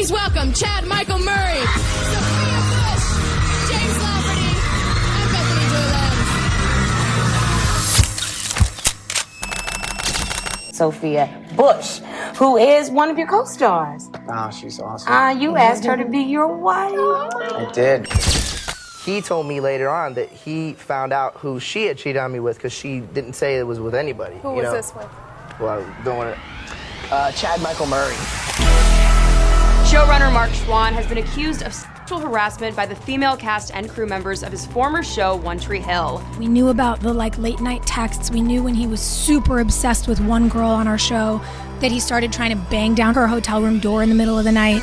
Please welcome Chad Michael Murray, Sophia Bush, James Lafferty, and Bethany Joy. Sophia Bush, who is one of your co-stars. Oh, she's awesome. You asked her to be your wife. I did. He told me later on that he found out who she had cheated on me with because she didn't say it was with anybody. Who was this with? Well, I don't want to... Chad Michael Murray. Showrunner Mark Schwann has been accused of sexual harassment by the female cast and crew members of his former show, One Tree Hill. We knew about the late night texts. We knew when he was super obsessed with one girl on our show that he started trying to bang down her hotel room door in the middle of the night.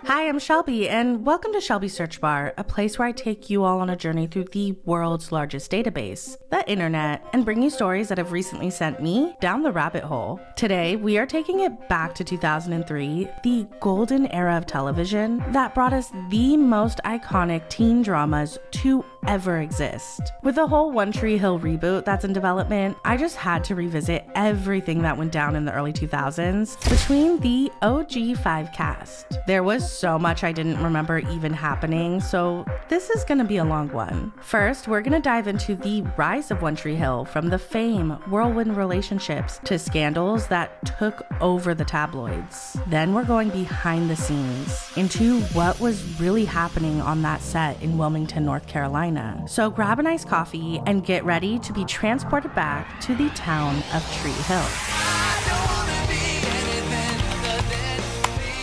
Hi, I'm Shelby, and welcome to Shelby Search Bar, a place where I take you all on a journey through the world's largest database, the internet, and bring you stories that have recently sent me down the rabbit hole. Today, we are taking it back to 2003, the golden era of television that brought us the most iconic teen dramas to ever exist. With the whole One Tree Hill reboot that's in development, I just had to revisit everything that went down in the early 2000s between the OG 5 cast. There was so much I didn't remember even happening, so this is gonna be a long one. First, we're gonna dive into the rise of One Tree Hill, from the fame, whirlwind relationships, to scandals that took over the tabloids. Then we're going behind the scenes into what was really happening on that set in Wilmington, North Carolina. So grab a nice coffee and get ready to be transported back to the town of Tree Hill.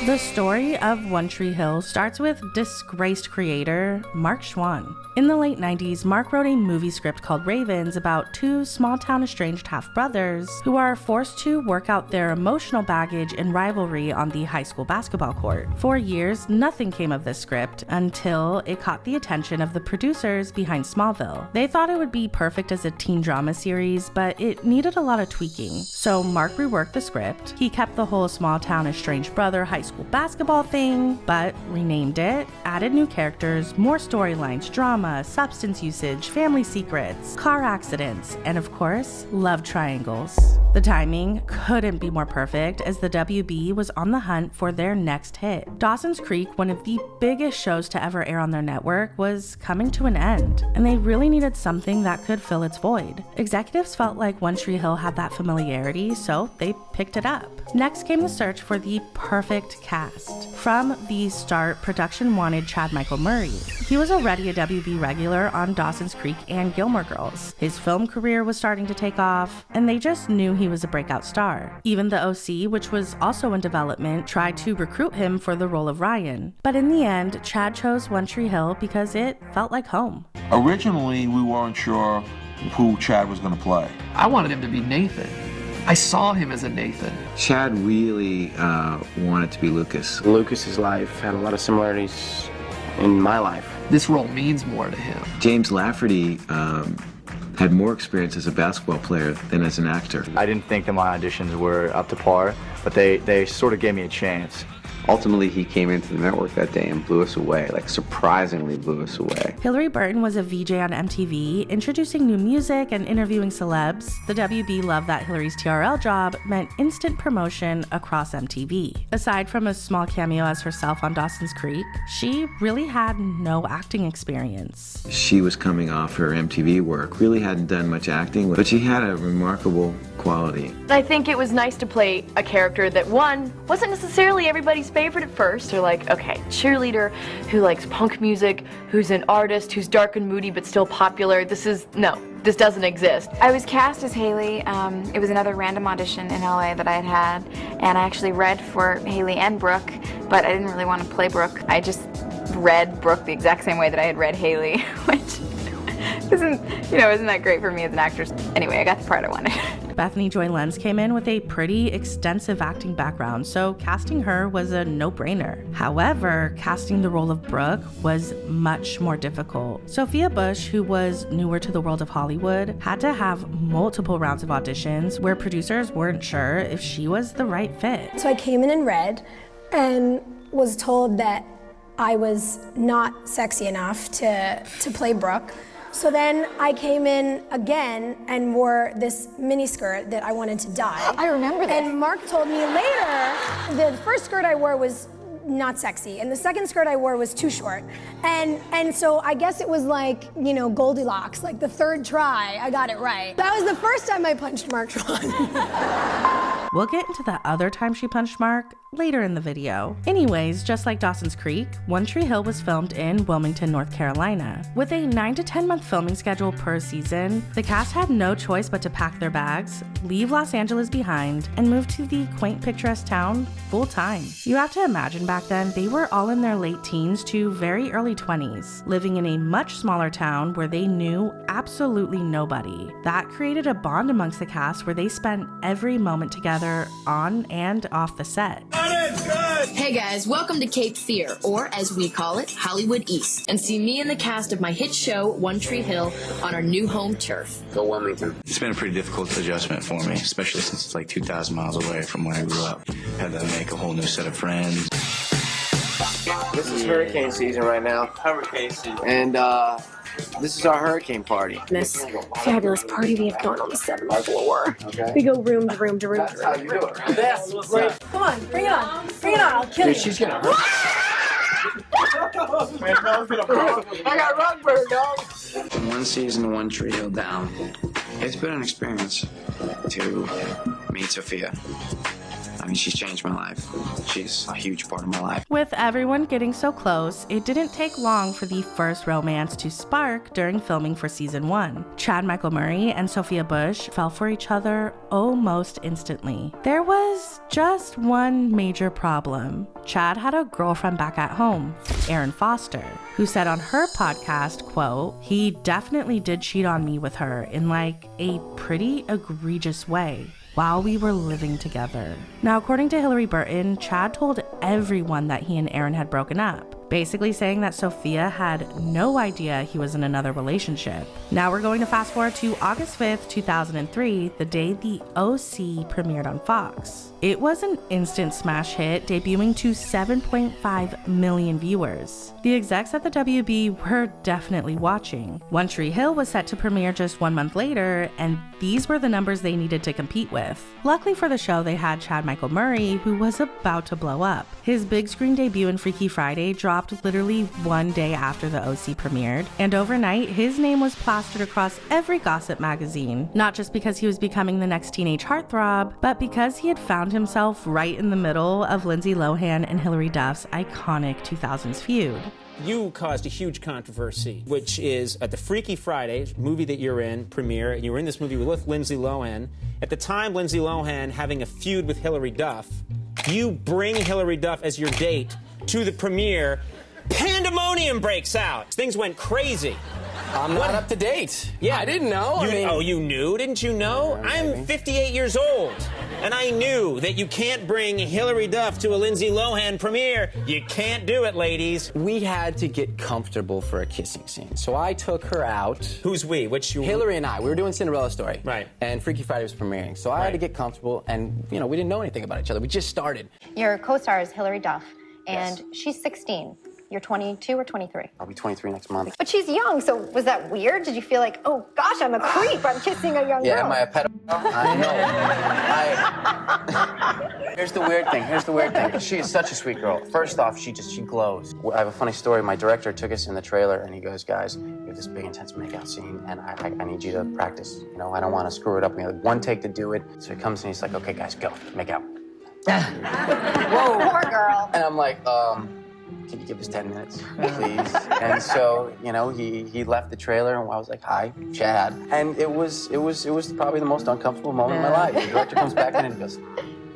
The story of One Tree Hill starts with disgraced creator Mark Schwann. In the late 90s, Mark wrote a movie script called Ravens about two small-town estranged half-brothers who are forced to work out their emotional baggage and rivalry on the high school basketball court. For years, nothing came of this script until it caught the attention of the producers behind Smallville. They thought it would be perfect as a teen drama series, but it needed a lot of tweaking. So Mark reworked the script. He kept the whole small-town estranged brother high school basketball thing, but renamed it, added new characters, more storylines, drama, substance usage, family secrets, car accidents, and of course, love triangles. The timing couldn't be more perfect, as the WB was on the hunt for their next hit. Dawson's Creek, one of the biggest shows to ever air on their network, was coming to an end, and they really needed something that could fill its void. Executives felt like One Tree Hill had that familiarity, so they picked it up. Next came the search for the perfect cast. From the start, production wanted Chad Michael Murray. He was already a WB regular on Dawson's Creek and Gilmore Girls. His film career was starting to take off, and they just knew he was a breakout star. Even the OC, which was also in development, tried to recruit him for the role of Ryan. But in the end, Chad chose One Tree Hill because it felt like home. Originally, we weren't sure who Chad was going to play. I wanted him to be Nathan. I saw him as a Nathan. Chad really wanted to be Lucas. Lucas's life had a lot of similarities in my life. This role means more to him. James Lafferty had more experience as a basketball player than as an actor. I didn't think that my auditions were up to par, but they sort of gave me a chance. Ultimately, he came into the network that day and blew us away, like surprisingly blew us away. Hillary Burton was a VJ on MTV, introducing new music and interviewing celebs. The WB loved that Hillary's TRL job meant instant promotion across MTV. Aside from a small cameo as herself on Dawson's Creek, she really had no acting experience. She was coming off her MTV work, really hadn't done much acting, but she had a remarkable quality. I think it was nice to play a character that, one, wasn't necessarily everybody's favorite at first. They're like, okay, cheerleader who likes punk music, who's an artist, who's dark and moody but still popular. This doesn't exist. I was cast as Haley. It was another random audition in LA that I had, and I actually read for Haley and Brooke, but I didn't really want to play Brooke. I just read Brooke the exact same way that I had read Haley, which isn't that great for me as an actress. Anyway, I got the part I wanted. Bethany Joy Lenz came in with a pretty extensive acting background, so casting her was a no-brainer. However, casting the role of Brooke was much more difficult. Sophia Bush, who was newer to the world of Hollywood, had to have multiple rounds of auditions where producers weren't sure if she was the right fit. So I came in red, and was told that I was not sexy enough to play Brooke. So then I came in again and wore this mini skirt that I wanted to dye. I remember that. And Mark told me later, the first skirt I wore was not sexy, and the second skirt I wore was too short. And so I guess it was like, you know, Goldilocks, like the third try, I got it right. That was the first time I punched Mark Schwann. We'll get into the other time she punched Mark later in the video. Anyways, just like Dawson's Creek, One Tree Hill was filmed in Wilmington, North Carolina. With a 9 to 10 month filming schedule per season, the cast had no choice but to pack their bags, leave Los Angeles behind, and move to the quaint, picturesque town full time. You have to imagine back then, they were all in their late teens to very early 20s, living in a much smaller town where they knew absolutely nobody. That created a bond amongst the cast where they spent every moment together on and off the set. Hey guys, welcome to Cape Fear, or as we call it, Hollywood East, and see me and the cast of my hit show, One Tree Hill, on our new home turf. Go Wilmington. It's been a pretty difficult adjustment for me, especially since it's like 2,000 miles away from where I grew up. Had to make a whole new set of friends. This is hurricane season right now. Hurricane season. And this is our hurricane party. This fabulous party we have going on the 7th floor. Okay. We go room to room to room. That's how you do it, right? That's great. Come on, bring it on. Bring it on, I'll kill you. She's gonna hurt. I got rug burn, dog. From one season, One Tree Hill down, it's been an experience to meet Sophia. I mean, she's changed my life. She's a huge part of my life. With everyone getting so close, it didn't take long for the first romance to spark during filming for season 1. Chad Michael Murray and Sophia Bush fell for each other almost instantly. There was just one major problem. Chad had a girlfriend back at home, Erin Foster, who said on her podcast, quote, "He definitely did cheat on me with her in like a pretty egregious way while we were living together." Now, according to Hillary Burton, Chad told everyone that he and Erin had broken up, basically saying that Sophia had no idea he was in another relationship. Now we're going to fast forward to August 5th, 2003, the day the OC premiered on Fox. It was an instant smash hit, debuting to 7.5 million viewers. The execs at the WB were definitely watching. One Tree Hill was set to premiere just 1 month later, and these were the numbers they needed to compete with. Luckily for the show, they had Chad Michael Murray, who was about to blow up. His big screen debut in Freaky Friday dropped literally 1 day after the OC premiered, and overnight, his name was plastered across every gossip magazine, not just because he was becoming the next teenage heartthrob, but because he had found himself right in the middle of Lindsay Lohan and Hilary Duff's iconic 2000s feud. You caused a huge controversy, which is at the Freaky Friday movie that you're in, premiere, and you were in this movie with Lindsay Lohan. At the time, Lindsay Lohan having a feud with Hilary Duff, you bring Hilary Duff as your date to the premiere. Pandemonium breaks out. Things went crazy. I'm not up to date. Yeah, I didn't know. Oh, you knew? Didn't you know? I'm 58 years old, and I knew that you can't bring Hilary Duff to a Lindsay Lohan premiere. You can't do it, ladies. We had to get comfortable for a kissing scene, so I took her out. Who's we? Which you? Hillary and I. We were doing Cinderella Story. Right. And Freaky Friday was premiering, so I had to get comfortable, and, you know, we didn't know anything about each other. We just started. Your co-star is Hilary Duff, and she's 16. You're 22 or 23? I'll be 23 next month. But she's young, so was that weird? Did you feel like, oh gosh, I'm a creep, I'm kissing a young girl? Yeah, am I a pedophile? I know. Here's the weird thing. She is such a sweet girl. First off, she glows. I have a funny story. My director took us in the trailer, and he goes, guys, we have this big, intense makeout scene, and I need you to practice. You know, I don't want to screw it up. We have one take to do it. So he comes and he's like, okay, guys, go, make out. Whoa. Poor girl. And I'm like, can you give us 10 minutes, please? And so, you know, he left the trailer, and I was like, hi, Chad. And it was probably the most uncomfortable moment of my life. The director comes back in and he goes,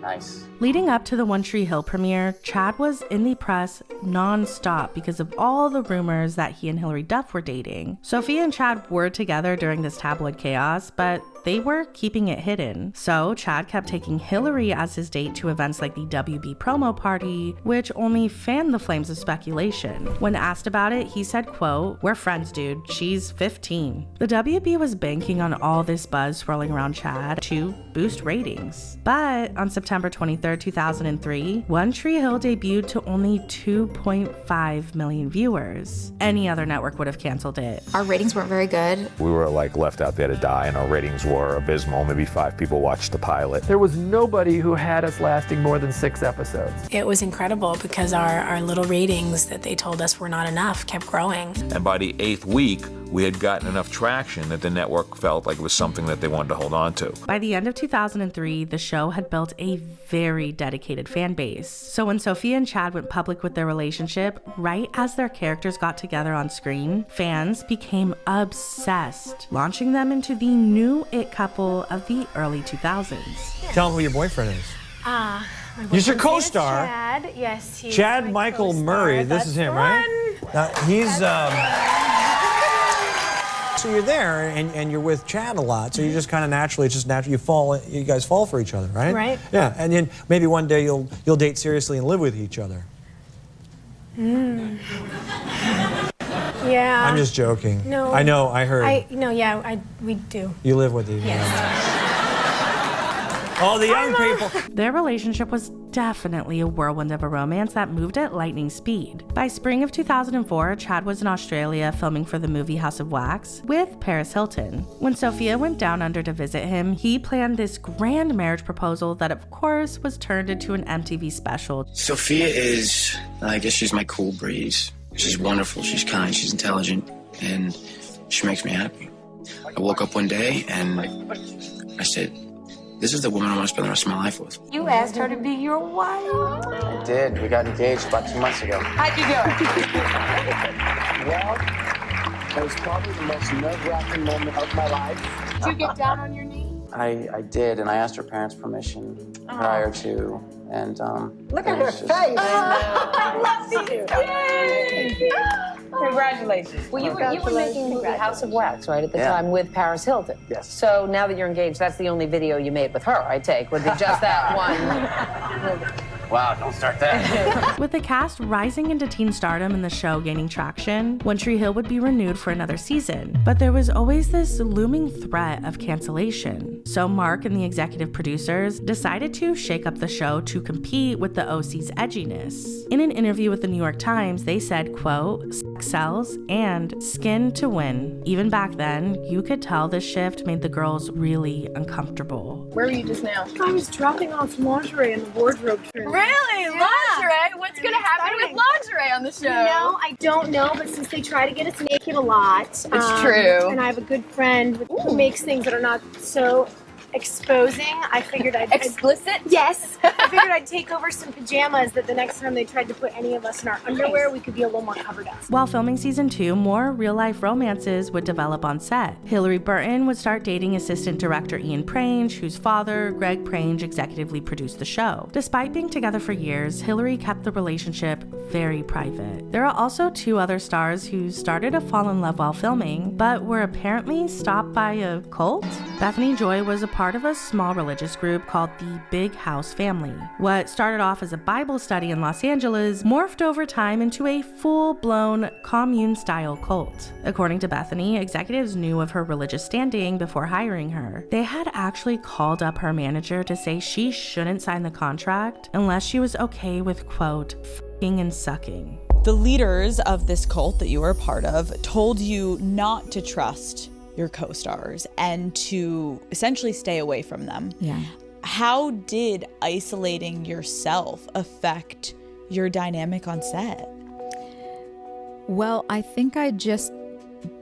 nice. Leading up to the One Tree Hill premiere, Chad was in the press non-stop because of all the rumors that he and Hilary Duff were dating. Sophia and Chad were together during this tabloid chaos, but they were keeping it hidden. So Chad kept taking Hilary as his date to events like the WB promo party, which only fanned the flames of speculation. When asked about it, he said, quote, "We're friends, dude. She's 15. The WB was banking on all this buzz swirling around Chad to boost ratings. But on September 23rd, 23rd, 2003, One Tree Hill debuted to only 2.5 million viewers. Any other network would have canceled it. Our ratings weren't very good. We were like left out there to die, and our ratings were abysmal. Maybe 5 people watched the pilot. There was nobody who had us lasting more than 6 episodes. It was incredible because our little ratings that they told us were not enough kept growing. And by the 8th week, we had gotten enough traction that the network felt like it was something that they wanted to hold on to. By the end of 2003, the show had built a very dedicated fan base. So when Sophia and Chad went public with their relationship, right as their characters got together on screen, fans became obsessed, launching them into the new it couple of the early 2000s. Tell them who your boyfriend is. He's your co-star. Chad. Yes, he's Chad my Michael co-star. Murray. This That's is him, the right? one. He's. So you're there, and you're with Chad a lot. So you just kind of naturally, it's just natural. You guys fall for each other, right? Right. Yeah, and then maybe one day you'll date seriously and live with each other. Yeah. I'm just joking. No. I know. I heard. We do. You live with each other. Yes. All the young people. Their relationship was definitely a whirlwind of a romance that moved at lightning speed. By spring of 2004, Chad was in Australia filming for the movie House of Wax with Paris Hilton. When Sophia went down under to visit him, he planned this grand marriage proposal that, of course, was turned into an MTV special. Sophia is, I guess she's my cool breeze. She's wonderful, she's kind, she's intelligent, and she makes me happy. I woke up one day and I said, this is the woman I want to spend the rest of my life with. You asked her to be your wife. I did. We got engaged about 2 months ago. How'd you do? Well, it was probably the most nerve-wracking moment of my life. Did you get down on your knee? I did, and I asked her parents' permission prior to, and Look at her face. I love these. Yay! Congratulations. Well, you were making the movie House of Wax, right, at the Yeah. time with Paris Hilton. Yes. So now that you're engaged, that's the only video you made with her, I take, with just that one. wow, don't start that. With the cast rising into teen stardom and the show gaining traction, One Tree Hill would be renewed for another season. But there was always this looming threat of cancellation. So Mark and the executive producers decided to shake up the show to compete with the OC's edginess. In an interview with the New York Times, they said, quote, "Sex sells and skin to win." Even back then, you could tell this shift made the girls really uncomfortable. Where were you just now? I was dropping off lingerie in the wardrobe trim. Really? Yeah. Lingerie? What's going to happen with lingerie on the show? You know, I don't know, but since they try to get us naked a lot. It's true. And I have a good friend who makes things that are not so exposing. I figured I'd... Explicit? Yes. I figured I'd take over some pajamas that the next time they tried to put any of us in our underwear, we could be a little more covered up. While filming season 2, more real-life romances would develop on set. Hillary Burton would start dating assistant director Ian Prange, whose father, Greg Prange, executively produced the show. Despite being together for years, Hillary kept the relationship very private. There are also 2 other stars who started to fall in love while filming, but were apparently stopped by a cult. Bethany Joy was a part of a small religious group called the Big House Family. What started off as a Bible study in Los Angeles morphed over time into a full-blown commune-style cult. According to Bethany, executives knew of her religious standing before hiring her. They had actually called up her manager to say she shouldn't sign the contract unless she was okay with, quote, f***ing and sucking. The leaders of this cult that you were a part of told you not to trust your co-stars and to essentially stay away from them. Yeah. How did isolating yourself affect your dynamic on set? Well, I think I just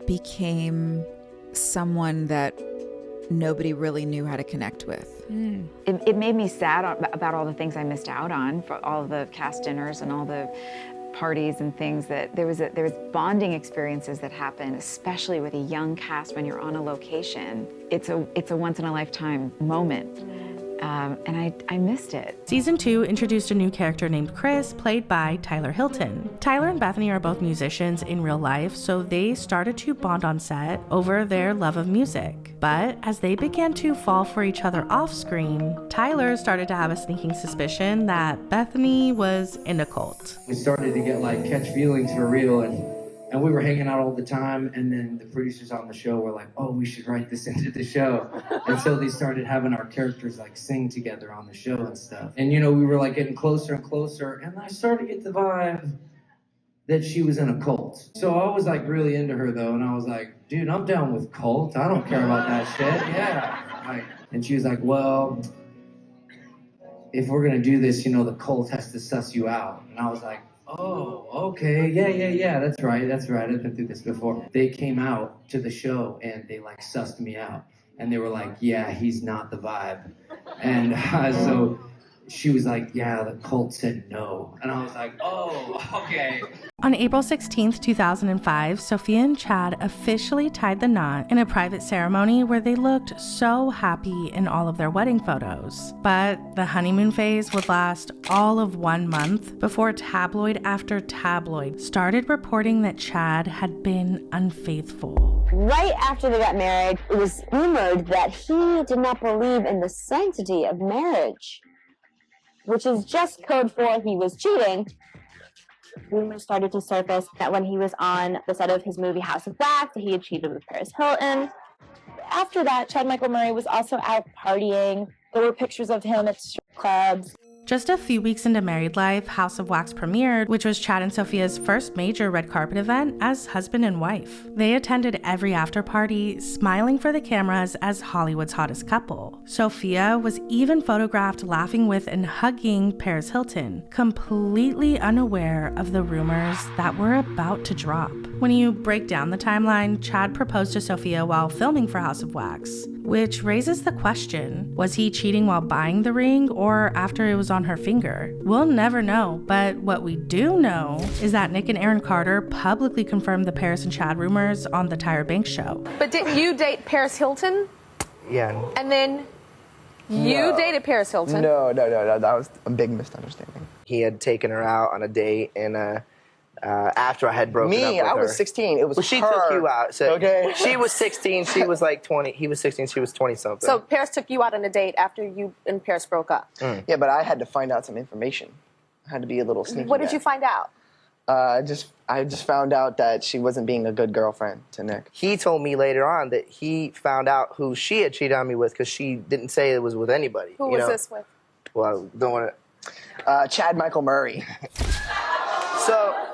became someone that nobody really knew how to connect with. It made me sad about all the things I missed out on, for all the cast dinners and all the parties and things, that there was bonding experiences that happen, especially with a young cast when you're on a location. It's a once in a lifetime moment. And I missed it. Season 2 introduced a new character named Chris, played by Tyler Hilton. Tyler and Bethany are both musicians in real life, so they started to bond on set over their love of music. But as they began to fall for each other off screen, Tyler started to have a sneaking suspicion that Bethany was in a cult. We started to get catch feelings for real, and And we were hanging out all the time, and then the producers on the show were like, oh, we should write this into the show. And so they started having our characters like sing together on the show and stuff. And you know, we were like getting closer and closer, and I started to get the vibe that she was in a cult. So I was like really into her though, and I was like, dude, I'm down with cult. I don't care about that shit. Yeah. And she was like, well, if we're gonna do this, you know, the cult has to suss you out. And I was like, oh, okay, yeah, that's right. I've been through this before. They came out to the show and they like sussed me out. And they were like, yeah, he's not the vibe. And so she was like, yeah, the cult said no. And I was like, oh, okay. On April 16th, 2005, Sophia and Chad officially tied the knot in a private ceremony where they looked so happy in all of their wedding photos. But the honeymoon phase would last all of 1 month before tabloid after tabloid started reporting that Chad had been unfaithful. Right after they got married, it was rumored that he did not believe in the sanctity of marriage, which is just code for he was cheating. Rumors started to surface that when he was on the set of his movie House of Wax, he had cheated with Paris Hilton. After that, Chad Michael Murray was also out partying. There were pictures of him at strip clubs. Just a few weeks into married life, House of Wax premiered, which was Chad and Sophia's first major red carpet event as husband and wife. They attended every after party, smiling for the cameras as Hollywood's hottest couple. Sophia was even photographed laughing with and hugging Paris Hilton, completely unaware of the rumors that were about to drop. When you break down the timeline, Chad proposed to Sophia while filming for House of Wax, which raises the question, was he cheating while buying the ring or after it was on her finger? We'll never know, but what we do know is that Nick and Aaron Carter publicly confirmed the Paris and Chad rumors on the Tyra Banks show. But didn't you date Paris Hilton? Yeah. And then you dated Paris Hilton? No, that was a big misunderstanding. He had taken her out on a date, and after I had broken up with her. I was 16. It was well, she her. took you out. So okay. She was 16. She was like 20. He was 16. She was 20-something. So Paris took you out on a date after you and Paris broke up? Yeah, but I had to find out some information. I had to be a little sneaky. What did you find out? I just found out that she wasn't being a good girlfriend to Nick. He told me later on that he found out who she had cheated on me with because she didn't say it was with anybody. Who was this with? Well, I don't want to... Chad Michael Murray. So...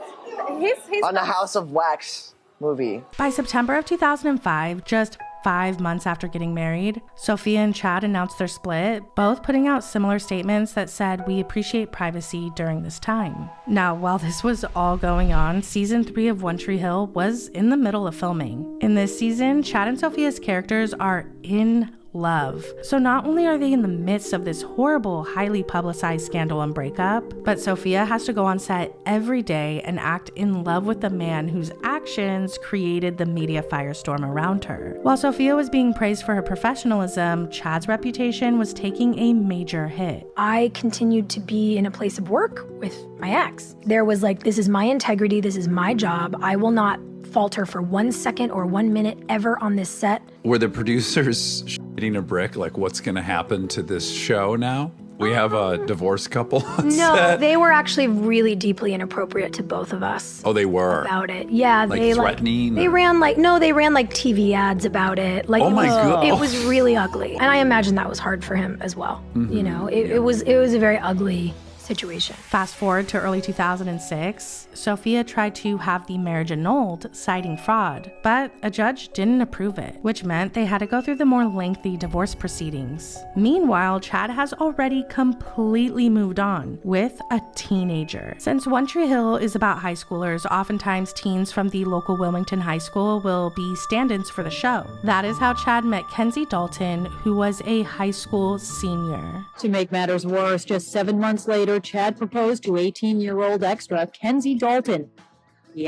He's on the House of Wax movie. By September of 2005, just 5 months after getting married, Sophia and Chad announced their split, both putting out similar statements that said, "We appreciate privacy during this time." Now, while this was all going on, season 3 of One Tree Hill was in the middle of filming. In this season, Chad and Sophia's characters are in love. So not only are they in the midst of this horrible, highly publicized scandal and breakup, but Sophia has to go on set every day and act in love with the man whose actions created the media firestorm around her. While Sophia was being praised for her professionalism, Chad's reputation was taking a major hit. I continued to be in a place of work with my ex. There was like, this is my integrity, this is my job. I will not falter for 1 second or 1 minute ever on this set. Were the producers shitting a brick like what's going to happen to this show now? We have a divorced couple on set. They were actually really deeply inappropriate to both of us. Oh, they were? About it. Yeah, like they threatening? They ran TV ads about it. Like, oh my God. It was really ugly. And I imagine that was hard for him as well. Mm-hmm. You know, it was a very ugly situation. Fast forward to early 2006, Sophia tried to have the marriage annulled, citing fraud, but a judge didn't approve it, which meant they had to go through the more lengthy divorce proceedings. Meanwhile, Chad has already completely moved on with a teenager. Since One Tree Hill is about high schoolers, oftentimes teens from the local Wilmington high school will be stand-ins for the show. That is how Chad met Kenzie Dalton, who was a high school senior. To make matters worse, just 7 months later, Chad proposed to 18-year-old extra Kenzie Dalton.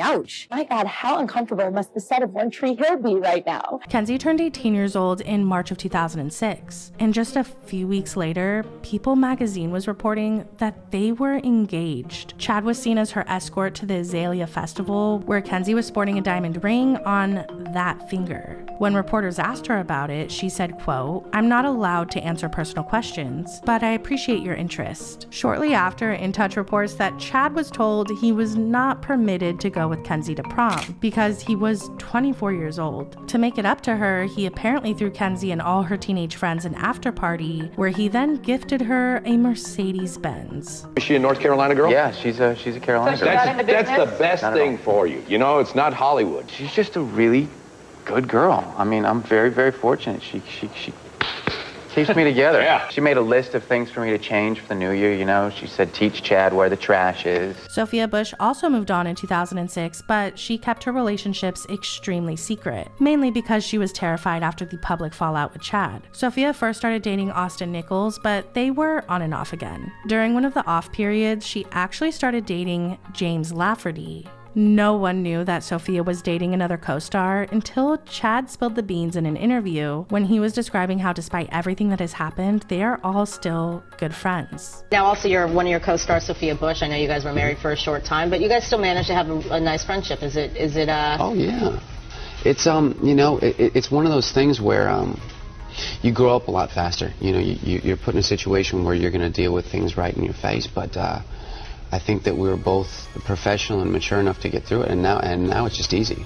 Ouch. My God, how uncomfortable must the set of One Tree Hill be right now? Kenzie turned 18 years old in March of 2006, and just a few weeks later, People magazine was reporting that they were engaged. Chad was seen as her escort to the Azalea Festival, where Kenzie was sporting a diamond ring on that finger. When reporters asked her about it, she said, quote, "I'm not allowed to answer personal questions, but I appreciate your interest." Shortly after, In Touch reports that Chad was told he was not permitted to go with Kenzie to prom because he was 24 years old. To make it up to her, he apparently threw Kenzie and all her teenage friends an after party where he then gifted her a Mercedes-Benz. Is she a North Carolina girl? Yeah, she's a Carolina girl. That's the best thing for you. You know, it's not Hollywood. She's just a really good girl. I mean, I'm very, very fortunate. She keeps me together. Yeah. She made a list of things for me to change for the new year, you know. She said, teach Chad where the trash is. Sophia Bush also moved on in 2006, but she kept her relationships extremely secret, mainly because she was terrified after the public fallout with Chad. Sophia first started dating Austin Nichols, but they were on and off again. During one of the off periods, she actually started dating James Lafferty. No one knew that Sophia was dating another co-star until Chad spilled the beans in an interview when he was describing how despite everything that has happened, they are all still good friends. Now, also, one of your co-stars, Sophia Bush. I know you guys were married for a short time, but you guys still managed to have a nice friendship. Is it? Oh yeah, it's you know, it's one of those things where you grow up a lot faster. You know, you're put in a situation where you're going to deal with things right in your face, but. I think that we were both professional and mature enough to get through it, and now it's just easy.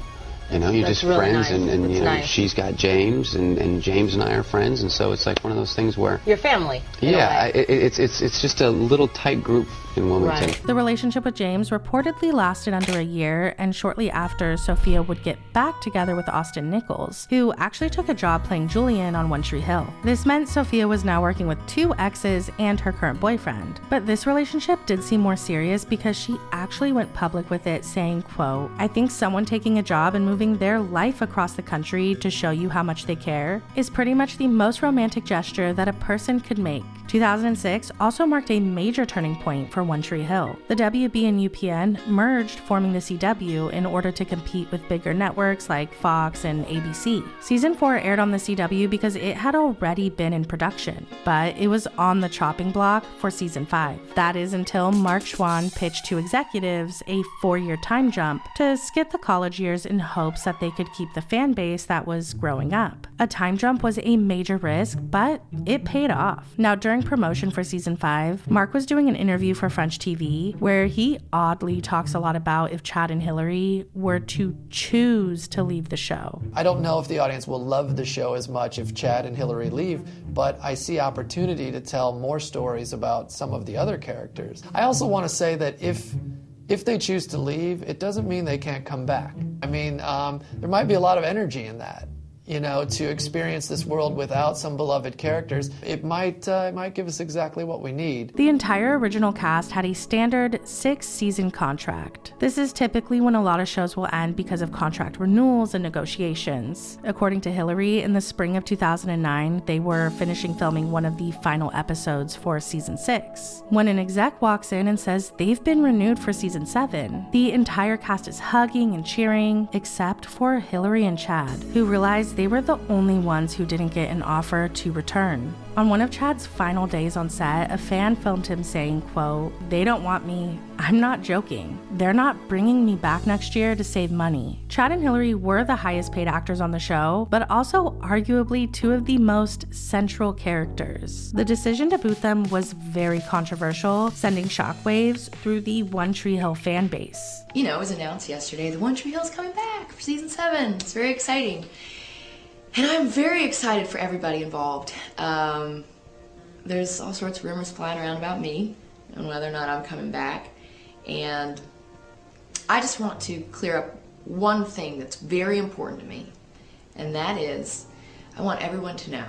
You know, you're just really friends, nice. and you know, nice. she's got James, and James and I are friends, and so it's like one of those things where Your family. yeah, it's just a little tight group in Wilmington. The relationship with James reportedly lasted under a year, and shortly after, Sophia would get back together with Austin Nichols, who actually took a job playing Julian on One Tree Hill. This meant Sophia was now working with 2 exes and her current boyfriend. But this relationship did seem more serious because she actually went public with it, saying, quote, "I think someone taking a job and moving their life across the country to show you how much they care is pretty much the most romantic gesture that a person could make." 2006 also marked a major turning point for One Tree Hill. The WB and UPN merged, forming the CW in order to compete with bigger networks like Fox and ABC. Season 4 aired on the CW because it had already been in production, but it was on the chopping block for Season 5. That is until Mark Schwann pitched to executives a 4-year time jump to skip the college years in hopes that they could keep the fan base that was growing up. A time jump was a major risk, but it paid off. Now, during promotion for Season 5, Mark was doing an interview for French TV where he oddly talks a lot about if Chad and Hillary were to choose to leave the show. I don't know if the audience will love the show as much if Chad and Hillary leave, but I see opportunity to tell more stories about some of the other characters. I also want to say that if they choose to leave, it doesn't mean they can't come back. I mean, there might be a lot of energy in that. You know, to experience this world without some beloved characters, it might give us exactly what we need. The entire original cast had a standard 6-season contract. This is typically when a lot of shows will end because of contract renewals and negotiations. According to Hillary, in the spring of 2009, they were finishing filming one of the final episodes for Season 6. When an exec walks in and says they've been renewed for Season 7, the entire cast is hugging and cheering, except for Hillary and Chad, who realized they were the only ones who didn't get an offer to return. On one of Chad's final days on set, a fan filmed him saying, quote, "They don't want me. I'm not joking. They're not bringing me back next year to save money." Chad and Hillary were the highest paid actors on the show, but also arguably 2 of the most central characters. The decision to boot them was very controversial, sending shockwaves through the One Tree Hill fan base. You know, it was announced yesterday the One Tree Hill's coming back for Season 7. It's very exciting. And I'm very excited for everybody involved. There's all sorts of rumors flying around about me and whether or not I'm coming back. And I just want to clear up one thing that's very important to me. And that is, I want everyone to know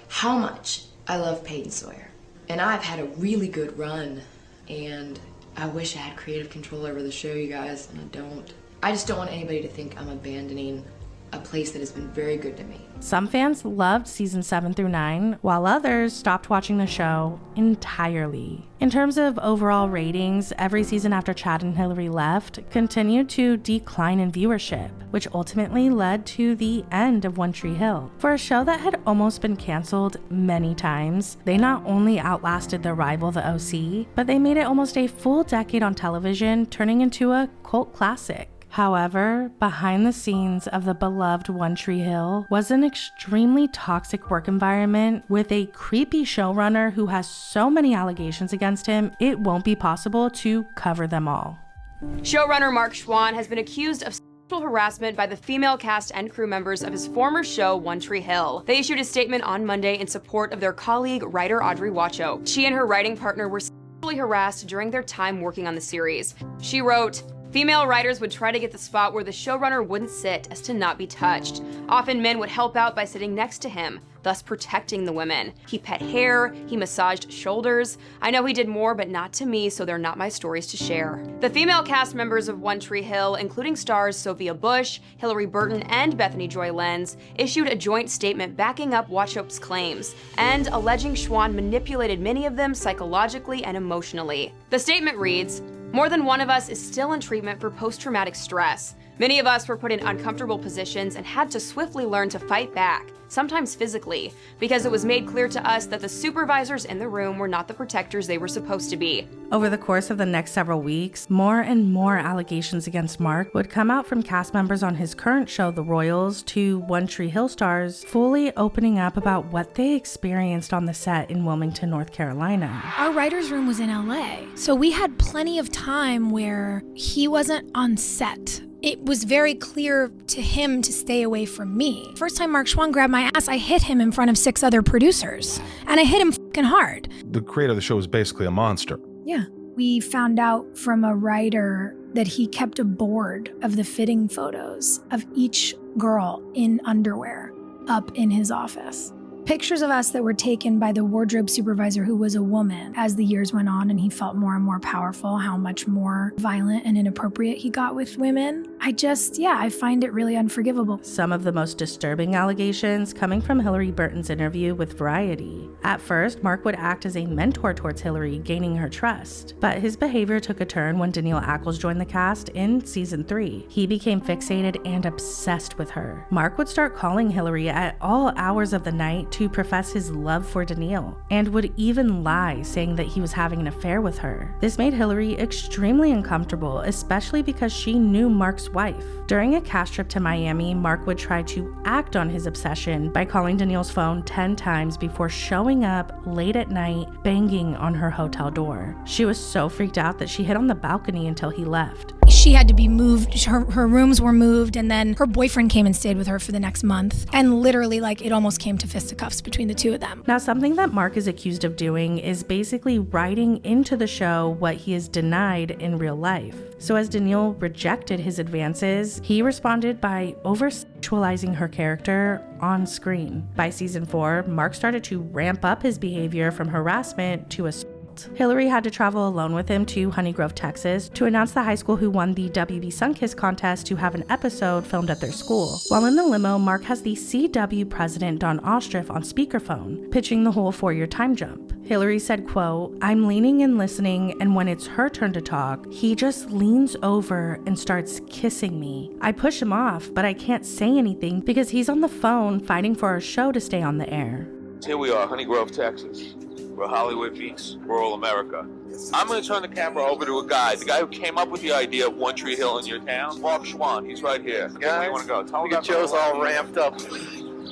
how much I love Peyton Sawyer. And I've had a really good run. And I wish I had creative control over the show, you guys, and I don't. I just don't want anybody to think I'm abandoning a place that has been very good to me. Some fans loved Season 7 through 9, while others stopped watching the show entirely. In terms of overall ratings, every season after Chad and Hillary left continued to decline in viewership, which ultimately led to the end of One Tree Hill. For a show that had almost been canceled many times, they not only outlasted their rival, the OC, but they made it almost a full decade on television, turning into a cult classic. However, behind the scenes of the beloved One Tree Hill was an extremely toxic work environment with a creepy showrunner who has so many allegations against him, it won't be possible to cover them all. Showrunner Mark Schwann has been accused of sexual harassment by the female cast and crew members of his former show, One Tree Hill. They issued a statement on Monday in support of their colleague, writer Audrey Wacho. She and her writing partner were sexually harassed during their time working on the series. She wrote, "Female writers would try to get the spot where the showrunner wouldn't sit as to not be touched. Often men would help out by sitting next to him, thus protecting the women. He pet hair, he massaged shoulders. I know he did more, but not to me, so they're not my stories to share." The female cast members of One Tree Hill, including stars Sophia Bush, Hilary Burton, and Bethany Joy Lenz, issued a joint statement backing up Wachow's claims and alleging Schwann manipulated many of them psychologically and emotionally. The statement reads, "More than one of us is still in treatment for post-traumatic stress. Many of us were put in uncomfortable positions and had to swiftly learn to fight back, sometimes physically, because it was made clear to us that the supervisors in the room were not the protectors they were supposed to be." Over the course of the next several weeks, more and more allegations against Mark would come out from cast members on his current show, The Royals, to One Tree Hill stars, fully opening up about what they experienced on the set in Wilmington, North Carolina. Our writer's room was in LA, so we had plenty of time where he wasn't on set. It was very clear to him to stay away from me. First time Mark Schwann grabbed my ass, I hit him in front of 6 other producers. And I hit him fucking hard. The creator of the show is basically a monster. Yeah. We found out from a writer that he kept a board of the fitting photos of each girl in underwear up in his office. Pictures of us that were taken by the wardrobe supervisor, who was a woman. As the years went on and he felt more and more powerful, how much more violent and inappropriate he got with women. I find it really unforgivable. Some of the most disturbing allegations coming from Hilary Burton's interview with Variety. At first, Mark would act as a mentor towards Hilary, gaining her trust. But his behavior took a turn when Danielle Ackles joined the cast in season 3. He became fixated and obsessed with her. Mark would start calling Hilary at all hours of the night to profess his love for Danielle, and would even lie, saying that he was having an affair with her. This made Hilary extremely uncomfortable, especially because she knew Mark's wife. During a cast trip to Miami, Mark would try to act on his obsession by calling Danielle's phone 10 times before showing up late at night, banging on her hotel door. She was so freaked out that she hid on the balcony until he left. She had to be moved, her rooms were moved, and then her boyfriend came and stayed with her for the next month. And literally, it almost came to fisticuffs between the two of them. Now, something that Mark is accused of doing is basically writing into the show what he is denied in real life. So as Danielle rejected his advances, he responded by over-sexualizing her character on screen. By season 4, Mark started to ramp up his behavior from harassment to assault. Hilary had to travel alone with him to Honey Grove, Texas, to announce the high school who won the WB Sunkiss contest to have an episode filmed at their school. While in the limo, Mark has the CW president Don Ostriff on speakerphone, pitching the whole 4-year time jump. Hilary said, quote, "I'm leaning and listening, and when it's her turn to talk, he just leans over and starts kissing me. I push him off, but I can't say anything because he's on the phone fighting for our show to stay on the air." Here we are, Honey Grove, Texas, where Hollywood meets rural America. I'm going to turn the camera over to a guy, the guy who came up with the idea of One Tree Hill in your town, Mark Schwann. He's right here. Guys, where do you want to go? Tell him about Joe's all ramped up.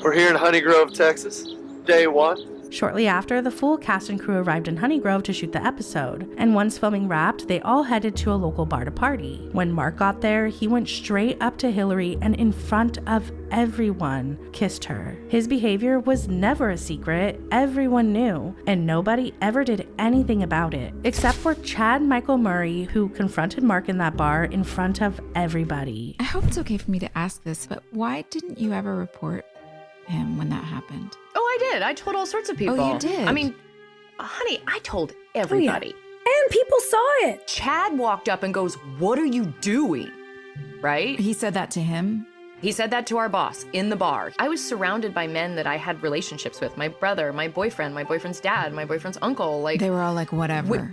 We're here in Honey Grove, Texas, day 1. Shortly after, the full cast and crew arrived in Honey Grove to shoot the episode, and once filming wrapped, they all headed to a local bar to party. When Mark got there, he went straight up to Hilary and in front of everyone, kissed her. His behavior was never a secret, everyone knew, and nobody ever did anything about it, except for Chad Michael Murray, who confronted Mark in that bar in front of everybody. I hope it's okay for me to ask this, but why didn't you ever report him when that happened? Oh, I did. I told all sorts of people. Oh, you did? I mean, honey, I told everybody. Oh, yeah. And people saw it. Chad walked up and goes, "What are you doing?" Right? He said that to him? He said that to our boss in the bar. I was surrounded by men that I had relationships with. My brother, my boyfriend's dad, my boyfriend's uncle. They were all like, whatever.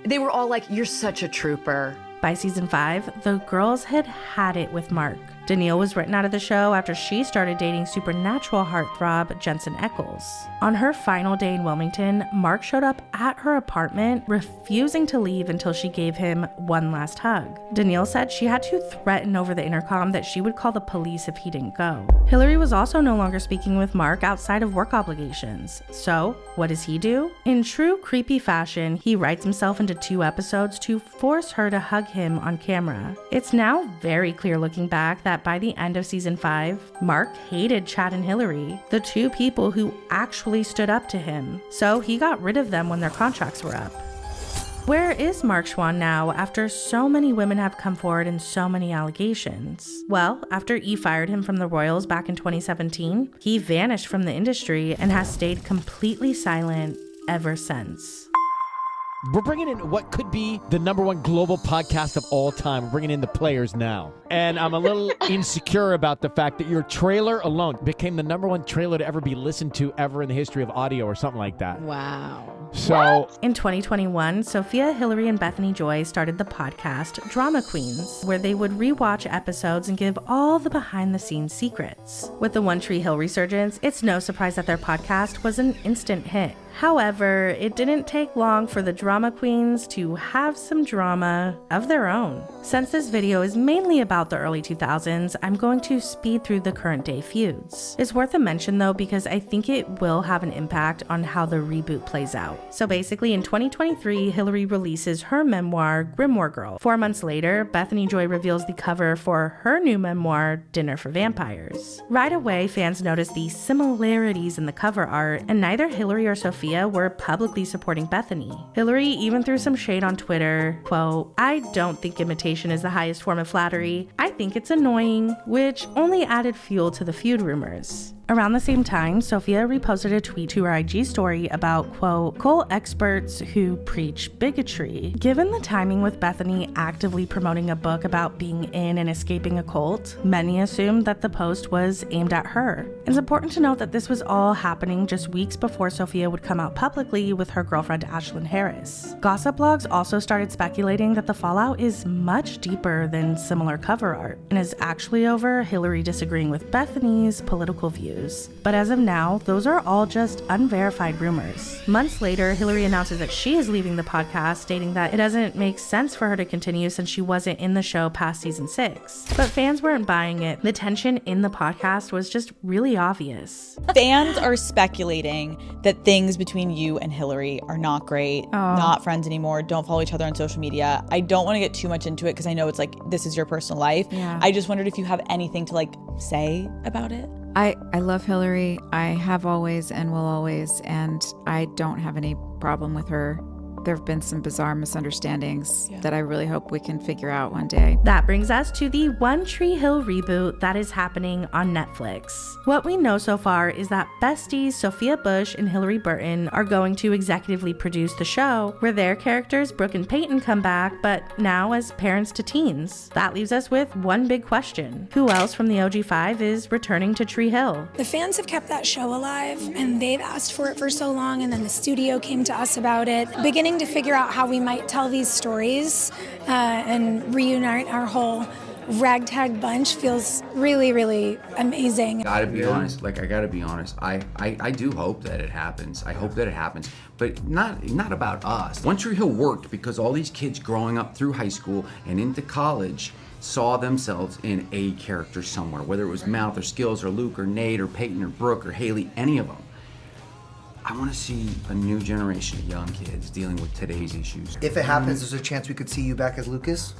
They were all like, "You're such a trooper." By season 5, the girls had had it with Mark. Danielle was written out of the show after she started dating supernatural heartthrob Jensen Ackles. On her final day in Wilmington, Mark showed up at her apartment, refusing to leave until she gave him one last hug. Danielle said she had to threaten over the intercom that she would call the police if he didn't go. Hillary was also no longer speaking with Mark outside of work obligations. So, what does he do? In true creepy fashion, he writes himself into 2 episodes to force her to hug him on camera. It's now very clear looking back that by the end of season 5, Mark hated Chad and Hillary, the 2 people who actually stood up to him. So he got rid of them when their contracts were up. Where is Mark Schwann now after so many women have come forward and so many allegations? Well, after E fired him from the Royals back in 2017, he vanished from the industry and has stayed completely silent ever since. We're bringing in what could be the #1 global podcast of all time. We're bringing in the players now. And I'm a little insecure about the fact that your trailer alone became the #1 trailer to ever be listened to ever in the history of audio or something like that. Wow. So in 2021, Sophia, Hillary, and Bethany Joy started the podcast Drama Queens, where they would rewatch episodes and give all the behind-the-scenes secrets. With the One Tree Hill resurgence, it's no surprise that their podcast was an instant hit. However, it didn't take long for the Drama Queens to have some drama of their own. Since this video is mainly about the early 2000s, I'm going to speed through the current day feuds. It's worth a mention though because I think it will have an impact on how the reboot plays out. So basically in 2023, Hillary releases her memoir, Grimoire Girl. 4 months later, Bethany Joy reveals the cover for her new memoir, Dinner for Vampires. Right away, fans noticed the similarities in the cover art, and neither Hillary or Sophia were publicly supporting Bethany. Hillary even threw some shade on Twitter, quote, "I don't think imitation is the highest form of flattery. I think it's annoying," which only added fuel to the feud rumors. Around the same time, Sophia reposted a tweet to her IG story about, quote, "cult experts who preach bigotry." Given the timing with Bethany actively promoting a book about being in and escaping a cult, many assumed that the post was aimed at her. It's important to note that this was all happening just weeks before Sophia would come out publicly with her girlfriend Ashlyn Harris. Gossip blogs also started speculating that the fallout is much deeper than similar cover art and is actually over Hillary disagreeing with Bethany's political views. But as of now, those are all just unverified rumors. Months later, Hillary announces that she is leaving the podcast, stating that it doesn't make sense for her to continue since she wasn't in the show past season 6. But fans weren't buying it. The tension in the podcast was just really obvious. Fans are speculating that things between you and Hillary are not great, not friends anymore, don't follow each other on social media. I don't want to get too much into it because I know it's like, this is your personal life. Yeah. I just wondered if you have anything to say about it. I love Hillary. I have always and will always, and I don't have any problem with her. There have been some bizarre misunderstandings that I really hope we can figure out one day. That brings us to the One Tree Hill reboot that is happening on Netflix. What we know so far is that besties Sophia Bush and Hillary Burton are going to executively produce the show, where their characters Brooke and Peyton come back, but now as parents to teens. That leaves us with one big question. Who else from the OG5 is returning to Tree Hill? The fans have kept that show alive, and they've asked for it for so long, and then the studio came to us about it. Beginning to figure out how we might tell these stories and reunite our whole ragtag bunch feels really, really amazing. Gotta be honest, I gotta be honest. I do hope that it happens. I hope that it happens, but not about us. One Tree Hill worked because all these kids growing up through high school and into college saw themselves in a character somewhere, whether it was Mouth or Skills or Luke or Nate or Peyton or Brooke or Haley, any of them. I want to see a new generation of young kids dealing with today's issues. If it happens, there's a chance we could see you back as Lucas?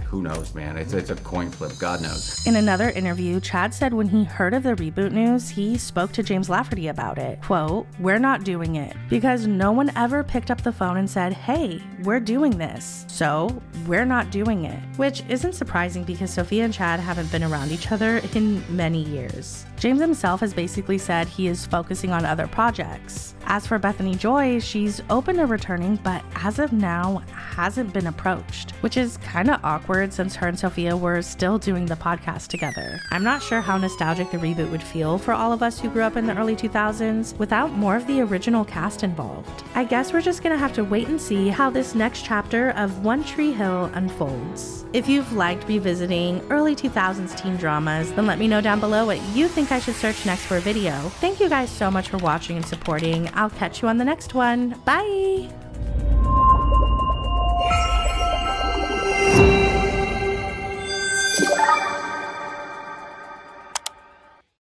Who knows, man? It's a coin flip. God knows. In another interview, Chad said when he heard of the reboot news, he spoke to James Lafferty about it. Quote, "We're not doing it because no one ever picked up the phone and said, hey, we're doing this. So we're not doing it." Which isn't surprising because Sophia and Chad haven't been around each other in many years. James himself has basically said he is focusing on other projects. As for Bethany Joy, she's open to returning, but as of now, hasn't been approached, which is kind of awkward awkward since her and Sophia were still doing the podcast together. I'm not sure how nostalgic the reboot would feel for all of us who grew up in the early 2000s without more of the original cast involved. I guess we're just gonna have to wait and see how this next chapter of One Tree Hill unfolds. If you've liked revisiting early 2000s teen dramas, then let me know down below what you think I should search next for a video. Thank you guys so much for watching and supporting. I'll catch you on the next one. Bye!